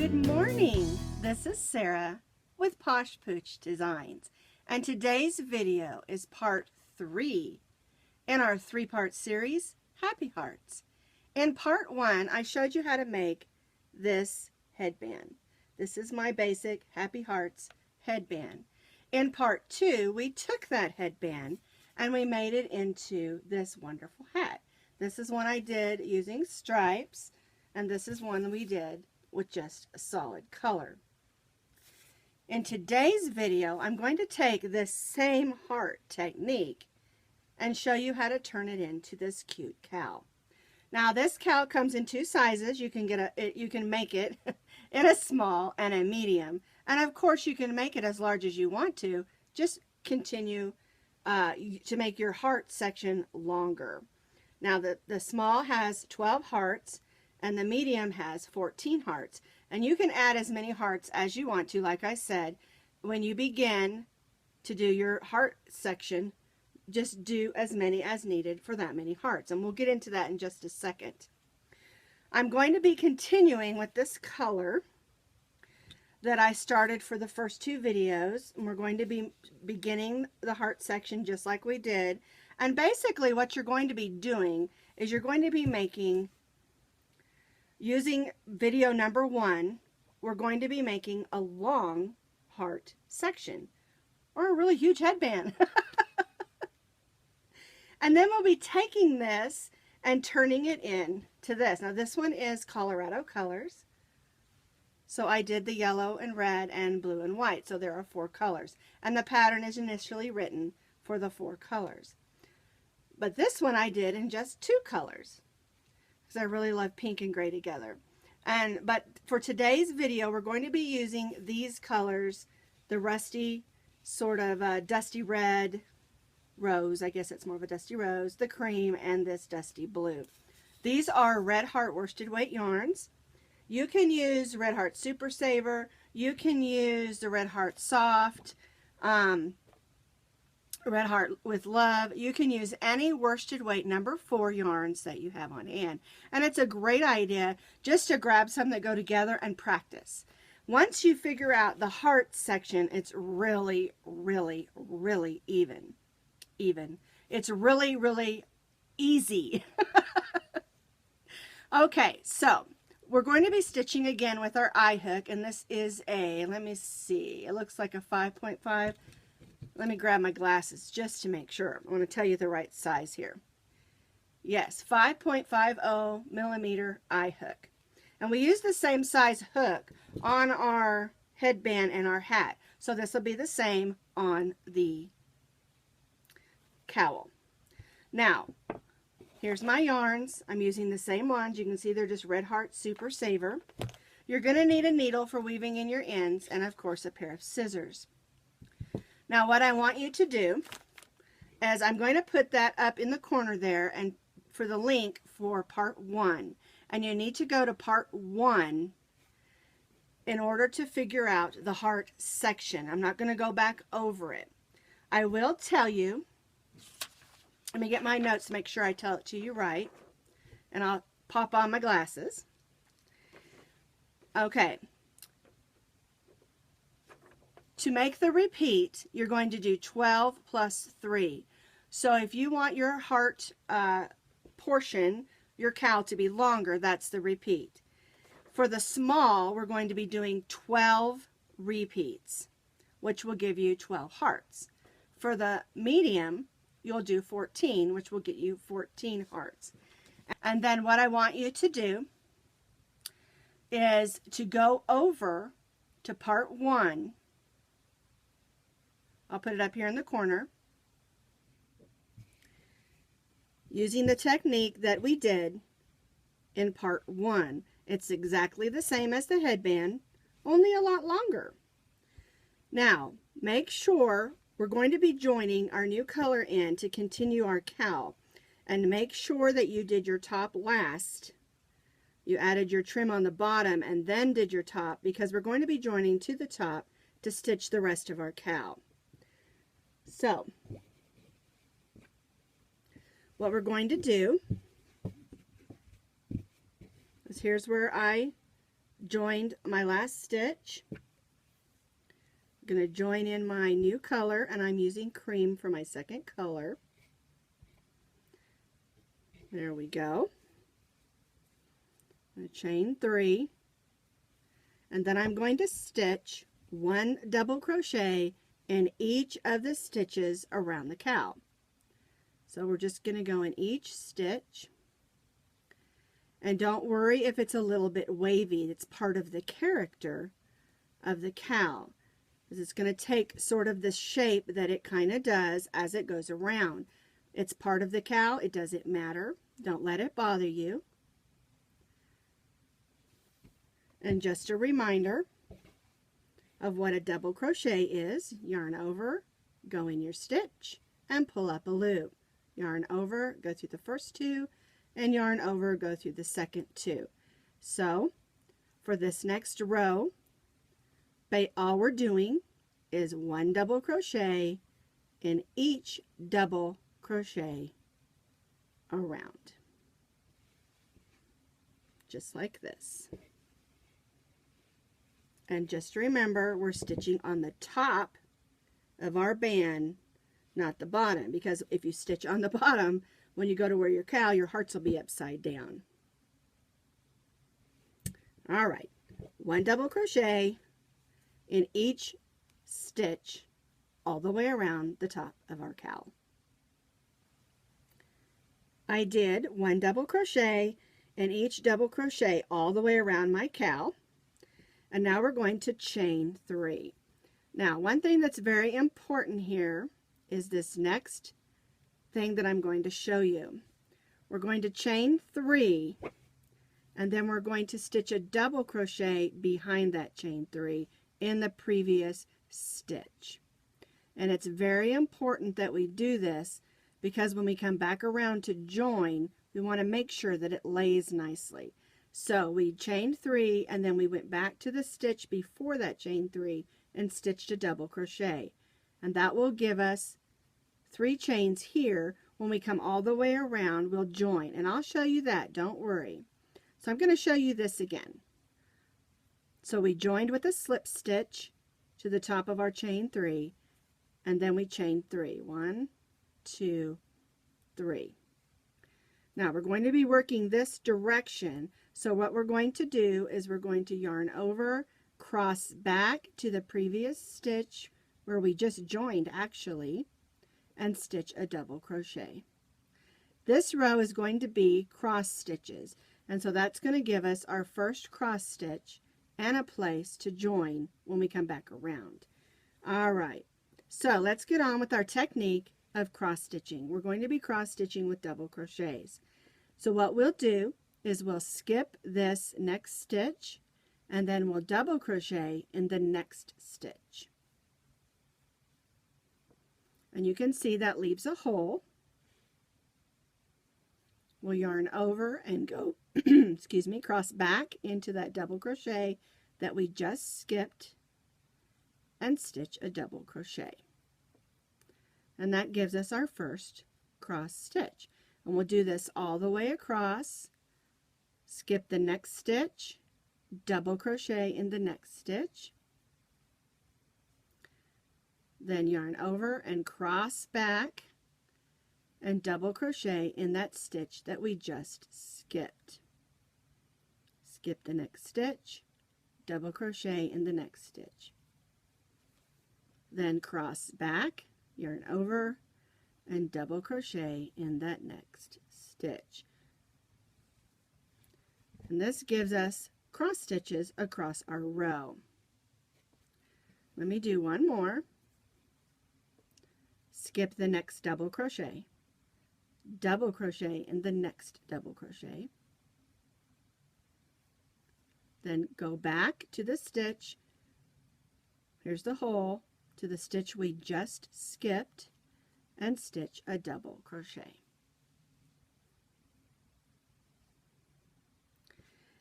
Good morning. This is Sarah with Posh Pooch Designs, and today's video is part 3 in our 3-part series, Happy Hearts. In part 1, I showed you how to make this headband. This is my basic Happy Hearts headband. In part 2, we took that headband and we made it into this wonderful hat. This is one I did using stripes, and this is one we did with just a solid color. In today's video, I'm going to take this same heart technique and show you how to turn it into this cute cowl. Now, this cowl comes in 2 sizes. You can make it in a small and a medium, and of course you can make it as large as you want to. Just continue to make your heart section longer. Now, the small has 12 hearts, and the medium has 14 hearts. And you can add as many hearts as you want to. Like I said, when you begin to do your heart section, just do as many as needed for that many hearts. And we'll get into that in just a second. I'm going to be continuing with this color that I started for the first 2 videos. And we're going to be beginning the heart section just like we did. And basically what you're going to be doing is you're going to be making, using video number 1, we're going to be making a long heart section, or a really huge headband. And then we'll be taking this and turning it into this. Now this one is Colorado colors. So I did the yellow and red and blue and white. So there are 4 colors. And the pattern is initially written for the 4 colors. But this one I did in just 2 colors, because I really love pink and gray together. But for today's video, we're going to be using these colors, the rusty sort of dusty red rose, I guess it's more of a dusty rose, the cream, and this dusty blue. These are Red Heart worsted weight yarns. You can use Red Heart Super Saver. You can use the Red Heart Soft, Red Heart with Love. You can use any worsted weight number 4 yarns that you have on hand. And it's a great idea just to grab some that go together and practice. Once you figure out the heart section, it's really, really, really even. It's really, really easy. Okay, so we're going to be stitching again with our eye hook, and this is a, let me see, it looks like a 5.5. Let me grab my glasses just to make sure. I want to tell you the right size here. Yes, 5.50 millimeter eye hook. And we use the same size hook on our headband and our hat. So this will be the same on the cowl. Now, here's my yarns. I'm using the same ones. You can see they're just Red Heart Super Saver. You're going to need a needle for weaving in your ends, and of course a pair of scissors. Now what I want you to do is I'm going to put that up in the corner there and for the link for part 1. And you need to go to part 1 in order to figure out the heart section. I'm not going to go back over it. I will tell you, let me get my notes to make sure I tell it to you right. And I'll pop on my glasses. Okay. To make the repeat, you're going to do 12 plus 3. So if you want your heart portion, your cowl, to be longer, that's the repeat. For the small, we're going to be doing 12 repeats, which will give you 12 hearts. For the medium, you'll do 14, which will get you 14 hearts. And then what I want you to do is to go over to part 1. I'll put it up here in the corner. Using the technique that we did in part 1. It's exactly the same as the headband, only a lot longer. Now, make sure we're going to be joining our new color in to continue our cowl. And make sure that you did your top last. You added your trim on the bottom and then did your top, because we're going to be joining to the top to stitch the rest of our cowl. So, what we're going to do is, here's where I joined my last stitch. I'm going to join in my new color, and I'm using cream for my second color. There we go. I'm going to chain 3, and then I'm going to stitch 1 double crochet in each of the stitches around the cowl. So we're just going to go in each stitch. And don't worry if it's a little bit wavy. It's part of the character of the cowl, because it's going to take sort of the shape that it kind of does as it goes around. It's part of the cowl. It doesn't matter. Don't let it bother you. And just a reminder of what a double crochet is: yarn over, go in your stitch, and pull up a loop. Yarn over, go through the first 2, and yarn over, go through the second 2. So for this next row, all we're doing is 1 double crochet in each double crochet around, just like this. And just remember, we're stitching on the top of our band, not the bottom, because if you stitch on the bottom, when you go to wear your cowl, your hearts will be upside down. All right, 1 double crochet in each stitch all the way around the top of our cowl. I did 1 double crochet in each double crochet all the way around my cowl. And now we're going to chain 3. Now, one thing that's very important here is this next thing that I'm going to show you. We're going to chain 3, and then we're going to stitch a double crochet behind that chain 3 in the previous stitch. And it's very important that we do this, because when we come back around to join, we want to make sure that it lays nicely. So we chained 3, and then we went back to the stitch before that chain 3 and stitched a double crochet. And that will give us 3 chains here. When we come all the way around, we'll join. And I'll show you that, don't worry. So I'm going to show you this again. So we joined with a slip stitch to the top of our chain 3, and then we chained 3. 1, 2, 3. Now we're going to be working this direction. So what we're going to do is we're going to yarn over, cross back to the previous stitch where we just joined actually, and stitch a double crochet. This row is going to be cross stitches, and so that's going to give us our first cross stitch and a place to join when we come back around. All right, so let's get on with our technique of cross stitching. We're going to be cross stitching with double crochets. So what we'll do is we'll skip this next stitch, and then we'll double crochet in the next stitch. And you can see that leaves a hole. We'll yarn over and go, excuse me, cross back into that double crochet that we just skipped and stitch a double crochet. And that gives us our first cross stitch. And we'll do this all the way across. Skip the next stitch, double crochet in the next stitch, then yarn over and cross back and double crochet in that stitch that we just skipped. Skip the next stitch, double crochet in the next stitch, then cross back, yarn over, and double crochet in that next stitch. And this gives us cross stitches across our row. Let me do one more. Skip the next double crochet in the next double crochet, then go back to the stitch, here's the hole, to the stitch we just skipped, and stitch a double crochet.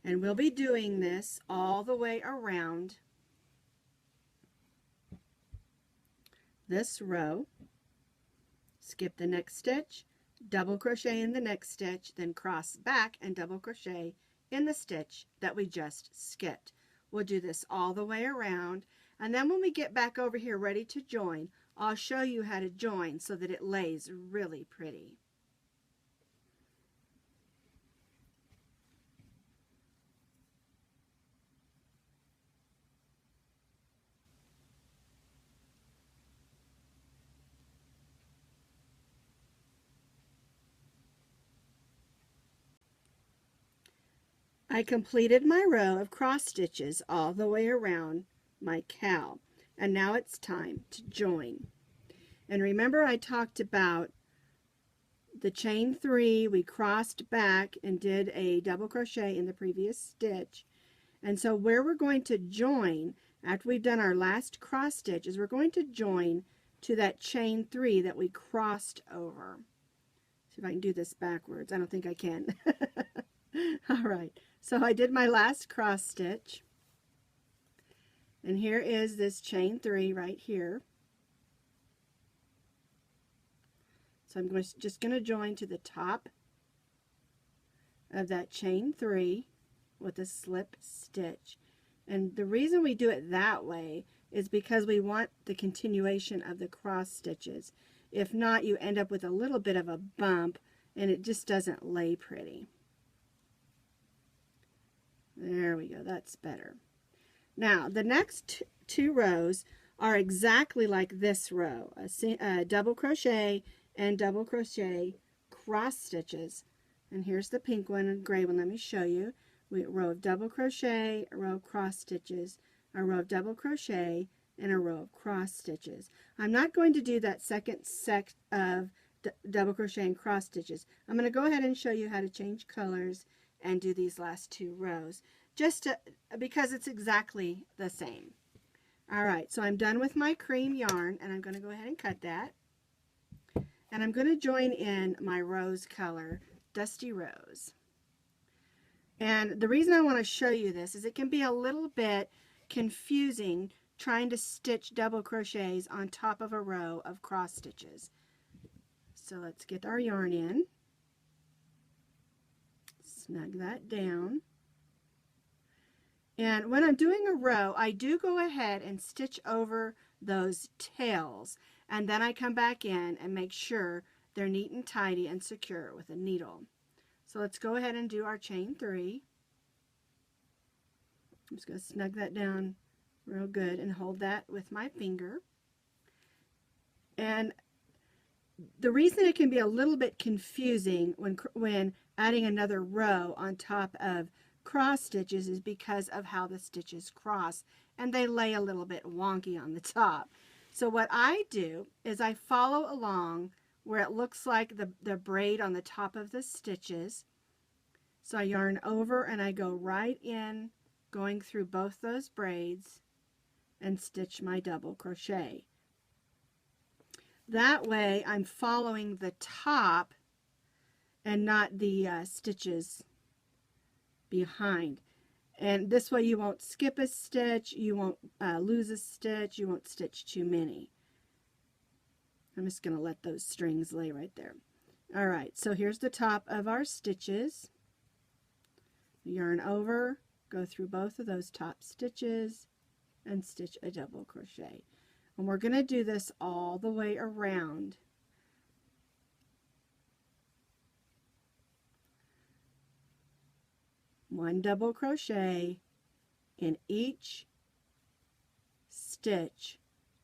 And we'll be doing this all the way around this row. Skip the next stitch, double crochet in the next stitch, then cross back and double crochet in the stitch that we just skipped. We'll do this all the way around, and then when we get back over here ready to join, I'll show you how to join so that it lays really pretty. I completed my row of cross stitches all the way around my cowl, and now it's time to join. And remember, I talked about the chain 3, we crossed back and did a double crochet in the previous stitch. And so where we're going to join after we've done our last cross stitch is we're going to join to that chain 3 that we crossed over. See if I can do this backwards. I don't think I can. All right, so I did my last cross stitch, and here is this chain 3 right here. So I'm just going to join to the top of that chain 3 with a slip stitch. And the reason we do it that way is because we want the continuation of the cross stitches. If not, you end up with a little bit of a bump and it just doesn't lay pretty. There we go, that's better. Now the next two rows are exactly like this row, a double crochet and double crochet cross stitches. And here's the pink one and gray one. Let me show you. A row of double crochet, a row of cross stitches, a row of double crochet, and a row of cross stitches. I'm not going to do that second set of double crochet and cross stitches. I'm going to go ahead and show you how to change colors and do these last two rows, because it's exactly the same. All right, so I'm done with my cream yarn, and I'm going to go ahead and cut that. And I'm going to join in my rose color, Dusty Rose. And the reason I want to show you this is it can be a little bit confusing trying to stitch double crochets on top of a row of cross stitches. So let's get our yarn in. Snug that down. And when I'm doing a row, I do go ahead and stitch over those tails, and then I come back in and make sure they're neat and tidy and secure with a needle. So let's go ahead and do our chain 3. I'm just going to snug that down real good and hold that with my finger. And the reason it can be a little bit confusing when adding another row on top of cross stitches is because of how the stitches cross, and they lay a little bit wonky on the top. So what I do is I follow along where it looks like the braid on the top of the stitches. So I yarn over and I go right in, going through both those braids, and stitch my double crochet. That way I'm following the top and not the stitches behind. And this way you won't skip a stitch, you won't lose a stitch, you won't stitch too many. I'm just going to let those strings lay right there. All right, so here's the top of our stitches. Yarn over, go through both of those top stitches, and stitch a double crochet. And we're going to do this all the way around. One double crochet in each stitch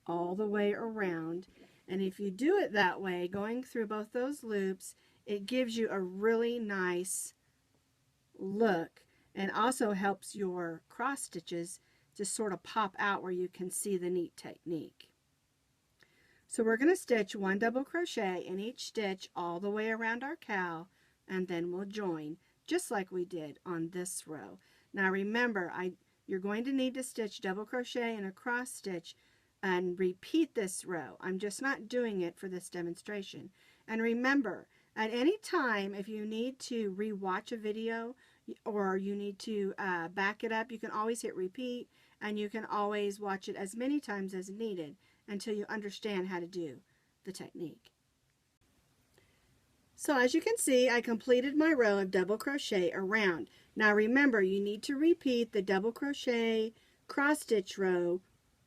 all the way around. And if you do it that way, going through both those loops, it gives you a really nice look, and also helps your cross stitches to sort of pop out where you can see the neat technique. So we're going to stitch one double crochet in each stitch all the way around our cowl, and then we'll join just like we did on this row. Now remember, you're going to need to stitch double crochet and a cross stitch and repeat this row. I'm just not doing it for this demonstration. And remember, at any time if you need to re-watch a video or you need to back it up, you can always hit repeat, and you can always watch it as many times as needed until you understand how to do the technique. So as you can see, I completed my row of double crochet around. Now remember, you need to repeat the double crochet cross stitch row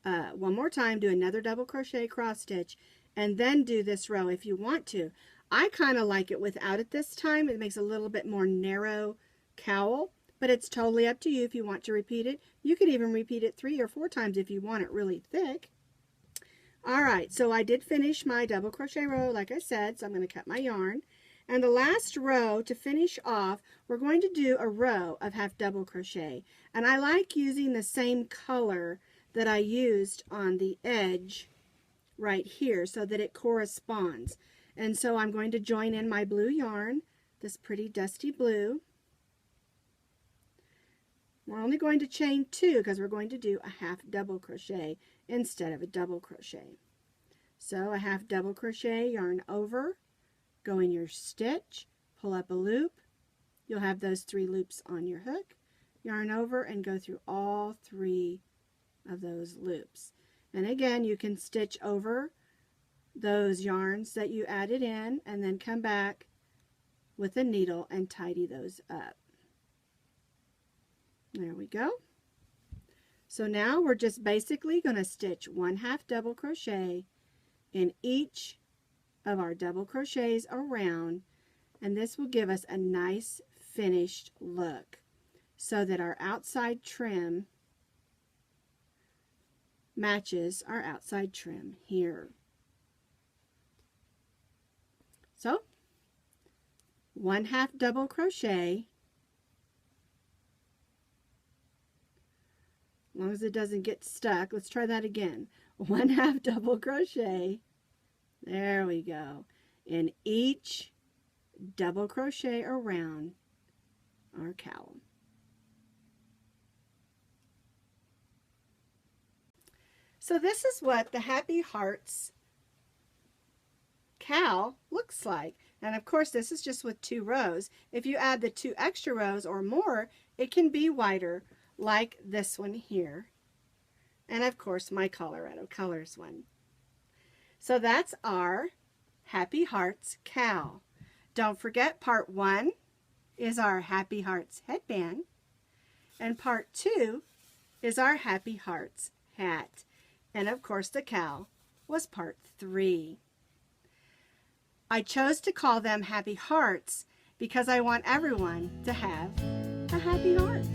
one more time. Do another double crochet cross stitch and then do this row if you want to. I kind of like it without it this time. It makes a little bit more narrow cowl, but it's totally up to you if you want to repeat it. You could even repeat it 3 or 4 times if you want it really thick. Alright, so I did finish my double crochet row like I said, so I'm going to cut my yarn. And the last row to finish off, we're going to do a row of half double crochet. And I like using the same color that I used on the edge right here so that it corresponds. And so I'm going to join in my blue yarn, this pretty dusty blue. We're only going to chain 2 because we're going to do a half double crochet instead of a double crochet. So a half double crochet, yarn over, go in your stitch, pull up a loop. You'll have those 3 loops on your hook, yarn over, and go through all 3 of those loops. And again, you can stitch over those yarns that you added in and then come back with a needle and tidy those up. There we go. So now we're just basically going to stitch 1 half double crochet in each of our double crochets around, and this will give us a nice finished look so that our outside trim matches our outside trim here. So 1 half double crochet, as long as it doesn't get stuck. Let's try that again. 1 half double crochet, there we go, in each double crochet around our cowl. So this is what the Happy Hearts cowl looks like. And of course this is just with 2 rows. If you add the 2 extra rows or more, it can be wider like this one here. And of course my Colorado Colors one. So that's our Happy Hearts cowl. Don't forget, part 1 is our Happy Hearts headband, and part 2 is our Happy Hearts hat. And of course the cowl was part 3. I chose to call them Happy Hearts because I want everyone to have a happy heart.